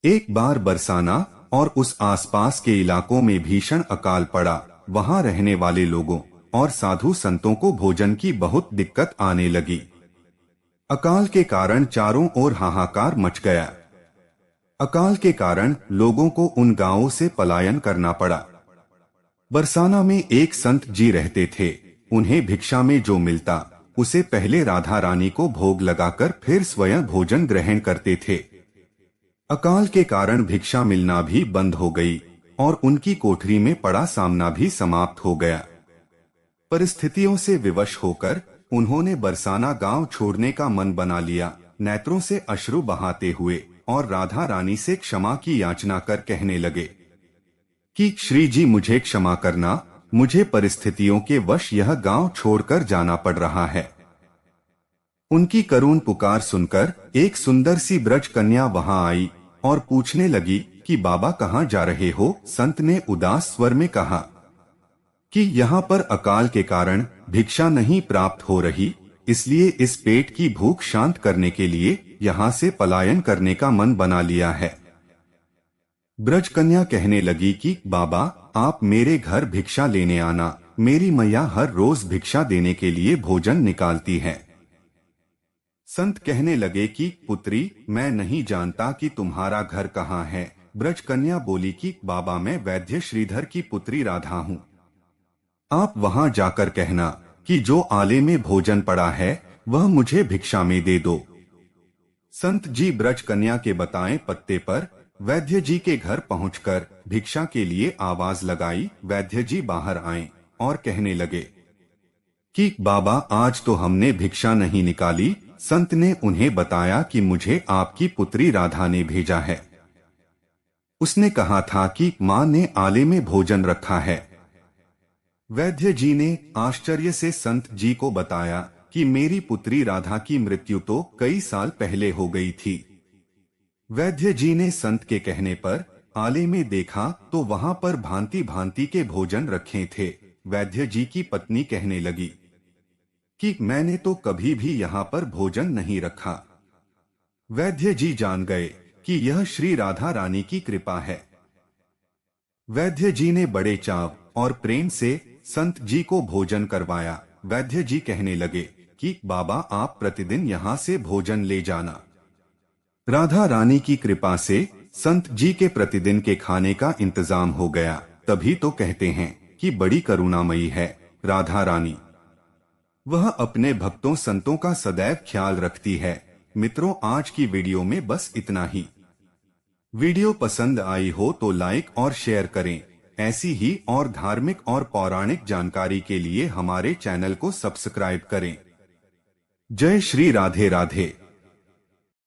एक बार बरसाना और उस आसपास के इलाकों में भीषण अकाल पड़ा। वहां रहने वाले लोगों और साधु संतों को भोजन की बहुत दिक्कत आने लगी। अकाल के कारण चारों ओर हाहाकार मच गया। अकाल के कारण लोगों को उन गांवों से पलायन करना पड़ा। बरसाना में एक संत जी रहते थे। उन्हें भिक्षा में जो मिलता उसे पहले राधा रानी को भोग लगाकर फिर स्वयं भोजन ग्रहण करते थे। अकाल के कारण भिक्षा मिलना भी बंद हो गई और उनकी कोठरी में पड़ा सामना भी समाप्त हो गया। परिस्थितियों से विवश होकर उन्होंने बरसाना गांव छोड़ने का मन बना लिया। नेत्रों से अश्रु बहाते हुए और राधा रानी से क्षमा की याचना कर कहने लगे कि श्री जी मुझे क्षमा करना, मुझे परिस्थितियों के वश यह गांव छोड़कर जाना पड़ रहा है। उनकी करुण पुकार सुनकर एक सुंदर सी ब्रज कन्या वहां आई और पूछने लगी कि बाबा कहाँ जा रहे हो। संत ने उदास स्वर में कहा कि यहाँ पर अकाल के कारण भिक्षा नहीं प्राप्त हो रही, इसलिए इस पेट की भूख शांत करने के लिए यहाँ से पलायन करने का मन बना लिया है। ब्रज कन्या कहने लगी कि बाबा आप मेरे घर भिक्षा लेने आना, मेरी मैया हर रोज भिक्षा देने के लिए भोजन निकालती है। संत कहने लगे कि पुत्री मैं नहीं जानता कि तुम्हारा घर कहाँ है। ब्रज कन्या बोली कि बाबा मैं वैद्य श्रीधर की पुत्री राधा हूँ। आप वहां जाकर कहना कि जो आले में भोजन पड़ा है वह मुझे भिक्षा में दे दो। संत जी ब्रज कन्या के बताए पत्ते पर वैद्य जी के घर पहुंचकर भिक्षा के लिए आवाज लगाई। वैद्य जी बाहर आए और कहने लगे कि बाबा आज तो हमने भिक्षा नहीं निकाली। संत ने उन्हें बताया कि मुझे आपकी पुत्री राधा ने भेजा है। उसने कहा था कि माँ ने आले में भोजन रखा है। वैद्य जी ने आश्चर्य से संत जी को बताया कि मेरी पुत्री राधा की मृत्यु तो कई साल पहले हो गई थी। वैद्य जी ने संत के कहने पर आले में देखा तो वहां पर भांति भांति के भोजन रखे थे। वैद्य जी की पत्नी कहने लगी कि मैंने तो कभी भी यहाँ पर भोजन नहीं रखा। वैद्य जी जान गए कि यह श्री राधा रानी की कृपा है। वैद्य जी ने बड़े चाव और प्रेम से संत जी को भोजन करवाया। वैद्य जी कहने लगे कि बाबा आप प्रतिदिन यहाँ से भोजन ले जाना। राधा रानी की कृपा से संत जी के प्रतिदिन के खाने का इंतजाम हो गया। तभी तो कहते हैं कि बड़ी करुणामयी है राधा रानी। वह अपने भक्तों संतों का सदैव ख्याल रखती है। मित्रों आज की वीडियो में बस इतना ही। वीडियो पसंद आई हो तो लाइक और शेयर करें। ऐसी ही और धार्मिक और पौराणिक जानकारी के लिए हमारे चैनल को सब्सक्राइब करें। जय श्री राधे राधे।